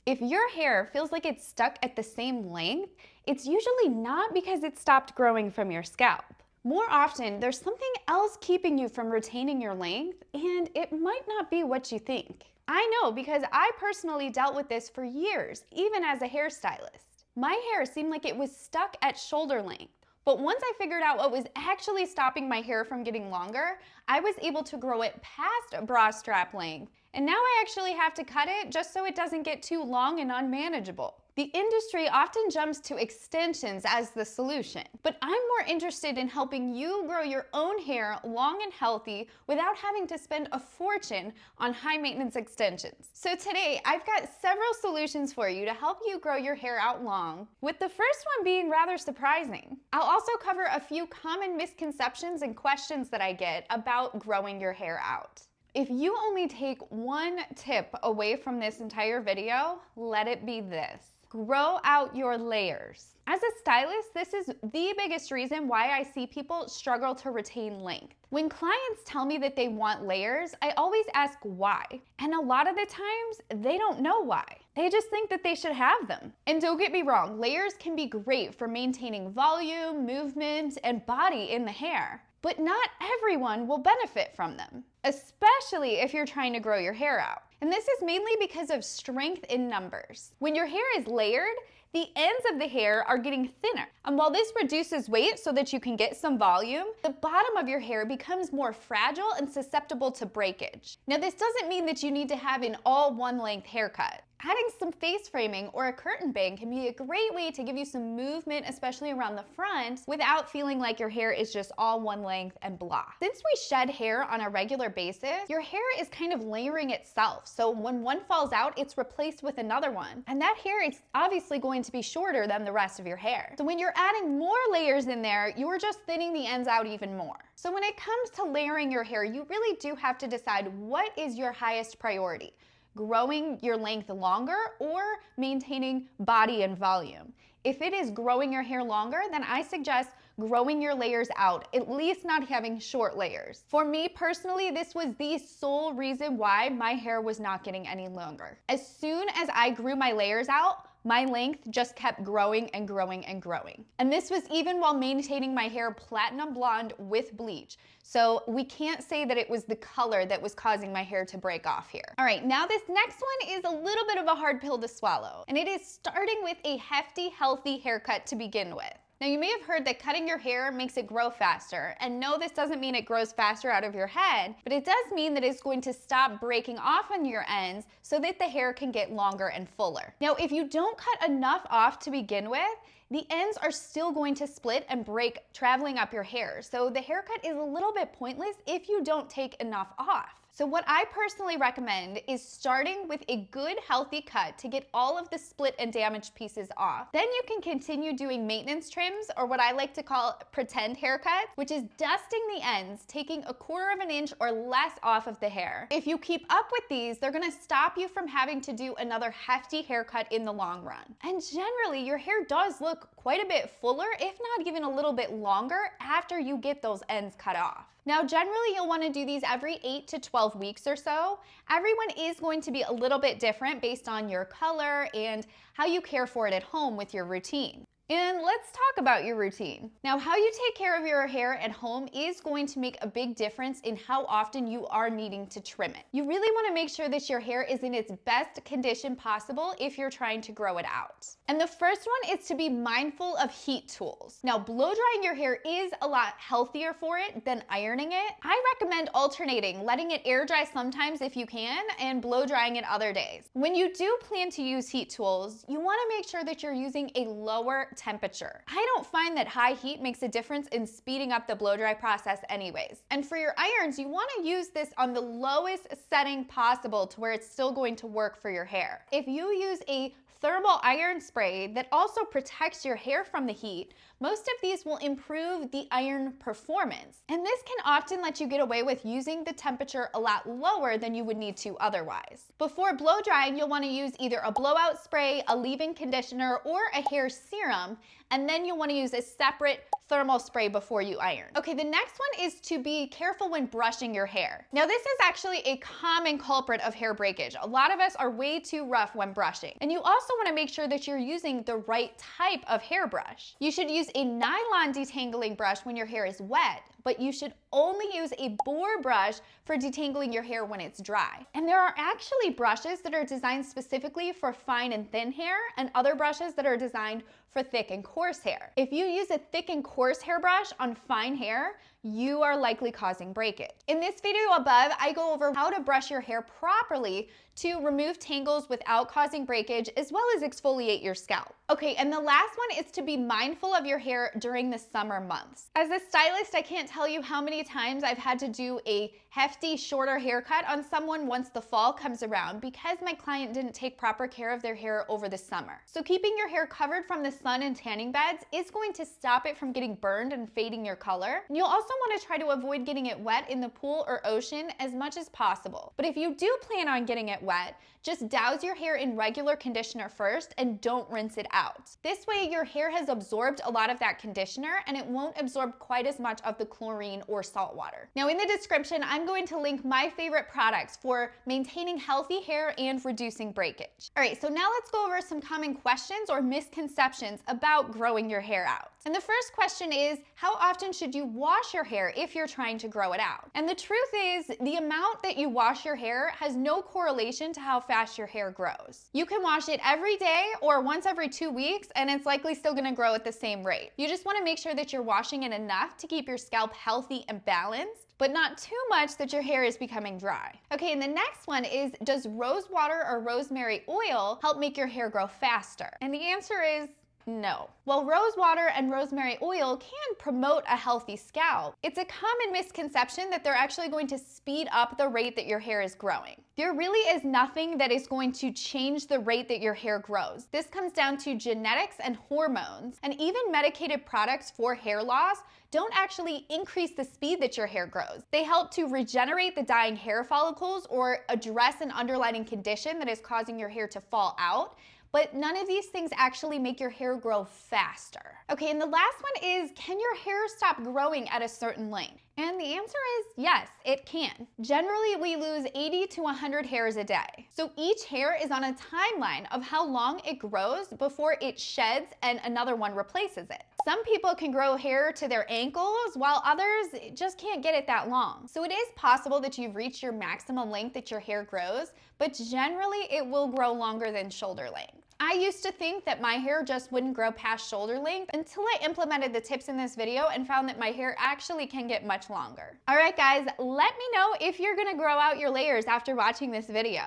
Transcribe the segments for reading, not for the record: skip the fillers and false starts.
If your hair feels like it's stuck at the same length, it's usually not because it stopped growing from your scalp. More often, there's something else keeping you from retaining your length, and it might not be what you think. I know because I personally dealt with this for years, even as a hairstylist. My hair seemed like it was stuck at shoulder length. But once I figured out what was actually stopping my hair from getting longer, I was able to grow it past bra strap length. And now I actually have to cut it just so it doesn't get too long and unmanageable. The industry often jumps to extensions as the solution, but I'm more interested in helping you grow your own hair long and healthy without having to spend a fortune on high maintenance extensions. So today, I've got several solutions for you to help you grow your hair out long, with the first one being rather surprising. I'll also cover a few common misconceptions and questions that I get about growing your hair out. If you only take one tip away from this entire video, let it be this: grow out your layers. As a stylist, this is the biggest reason why I see people struggle to retain length. When clients tell me that they want layers, I always ask why. And a lot of the times, they don't know why. They just think that they should have them. And don't get me wrong, layers can be great for maintaining volume, movement, and body in the hair. But not everyone will benefit from them, especially if you're trying to grow your hair out. And this is mainly because of strength in numbers. When your hair is layered, the ends of the hair are getting thinner. And while this reduces weight so that you can get some volume, the bottom of your hair becomes more fragile and susceptible to breakage. Now, this doesn't mean that you need to have an all one length haircut. Adding some face framing or a curtain bang can be a great way to give you some movement, especially around the front, without feeling like your hair is just all one length and blah. Since we shed hair on a regular basis, your hair is kind of layering itself. So when one falls out, it's replaced with another one. And that hair is obviously going to be shorter than the rest of your hair. So when you're adding more layers in there, you're just thinning the ends out even more. So when it comes to layering your hair, you really do have to decide what is your highest priority: growing your length longer or maintaining body and volume. If it is growing your hair longer, then I suggest growing your layers out, at least not having short layers. For me personally, this was the sole reason why my hair was not getting any longer. As soon as I grew my layers out, my length just kept growing and growing and growing. And this was even while maintaining my hair platinum blonde with bleach. So we can't say that it was the color that was causing my hair to break off here. All right, now this next one is a little bit of a hard pill to swallow, and it is starting with a hefty, healthy haircut to begin with. Now, you may have heard that cutting your hair makes it grow faster, and no, this doesn't mean it grows faster out of your head, but it does mean that it's going to stop breaking off on your ends so that the hair can get longer and fuller. Now, if you don't cut enough off to begin with, the ends are still going to split and break traveling up your hair. So the haircut is a little bit pointless if you don't take enough off. So what I personally recommend is starting with a good healthy cut to get all of the split and damaged pieces off. Then you can continue doing maintenance trims, or what I like to call pretend haircuts, which is dusting the ends, taking 1/4 of an inch or less off of the hair. If you keep up with these, they're gonna stop you from having to do another hefty haircut in the long run. And generally, your hair does look quite a bit fuller, if not even a little bit longer, after you get those ends cut off. Now, generally, you'll want to do these every 8 to 12 weeks or so. Everyone is going to be a little bit different based on your color and how you care for it at home with your routine. And let's talk about your routine. Now, how you take care of your hair at home is going to make a big difference in how often you are needing to trim it. You really want to make sure that your hair is in its best condition possible if you're trying to grow it out. And the first one is to be mindful of heat tools. Now, blow drying your hair is a lot healthier for it than ironing it. I recommend alternating, letting it air dry sometimes if you can, and blow drying it other days. When you do plan to use heat tools, you want to make sure that you're using a lower temperature. I don't find that high heat makes a difference in speeding up the blow dry process anyways. And for your irons, you want to use this on the lowest setting possible to where it's still going to work for your hair. If you use a thermal iron spray that also protects your hair from the heat, most of these will improve the iron performance. And this can often let you get away with using the temperature a lot lower than you would need to otherwise. Before blow drying, you'll want to use either a blowout spray, a leave-in conditioner, or a hair serum, and then you'll want to use a separate thermal spray before you iron. Okay, the next one is to be careful when brushing your hair. Now, this is actually a common culprit of hair breakage. A lot of us are way too rough when brushing. And you also want to make sure that you're using the right type of hairbrush. You should use a nylon detangling brush when your hair is wet, but you should only use a boar brush for detangling your hair when it's dry. And there are actually brushes that are designed specifically for fine and thin hair, and other brushes that are designed for thick and coarse hair. If you use a thick and coarse hairbrush on fine hair, you are likely causing breakage. In this video above, I go over how to brush your hair properly to remove tangles without causing breakage, as well as exfoliate your scalp. Okay, and the last one is to be mindful of your hair during the summer months. As a stylist, I can't tell you how many times I've had to do a hefty, shorter haircut on someone once the fall comes around because my client didn't take proper care of their hair over the summer. So keeping your hair covered from the sun and tanning beds is going to stop it from getting burned and fading your color. And you'll also want to try to avoid getting it wet in the pool or ocean as much as possible. But if you do plan on getting it wet, just douse your hair in regular conditioner first and don't rinse it out. This way your hair has absorbed a lot of that conditioner and it won't absorb quite as much of the chlorine or salt water. Now in the description, I'm going to link my favorite products for maintaining healthy hair and reducing breakage. All right, so now let's go over some common questions or misconceptions about growing your hair out. And the first question is, how often should you wash your hair if you're trying to grow it out? And the truth is, the amount that you wash your hair has no correlation to how fast your hair grows. You can wash it every day or once every 2 weeks, and it's likely still gonna grow at the same rate. You just wanna make sure that you're washing it enough to keep your scalp healthy and balanced, but not too much that your hair is becoming dry. Okay, and the next one is, does rose water or rosemary oil help make your hair grow faster? And the answer is, no. While rose water and rosemary oil can promote a healthy scalp, it's a common misconception that they're actually going to speed up the rate that your hair is growing. There really is nothing that is going to change the rate that your hair grows. This comes down to genetics and hormones, and even medicated products for hair loss don't actually increase the speed that your hair grows. They help to regenerate the dying hair follicles or address an underlying condition that is causing your hair to fall out, but none of these things actually make your hair grow faster. Okay, and the last one is, can your hair stop growing at a certain length? And the answer is yes, it can. Generally, we lose 80 to 100 hairs a day. So each hair is on a timeline of how long it grows before it sheds and another one replaces it. Some people can grow hair to their ankles, while others just can't get it that long. So it is possible that you've reached your maximum length that your hair grows, but generally it will grow longer than shoulder length. I used to think that my hair just wouldn't grow past shoulder length until I implemented the tips in this video and found that my hair actually can get much longer. All right, guys, let me know if you're gonna grow out your layers after watching this video.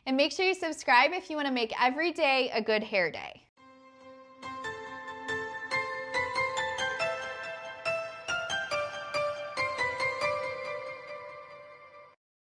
And make sure you subscribe if you wanna make every day a good hair day.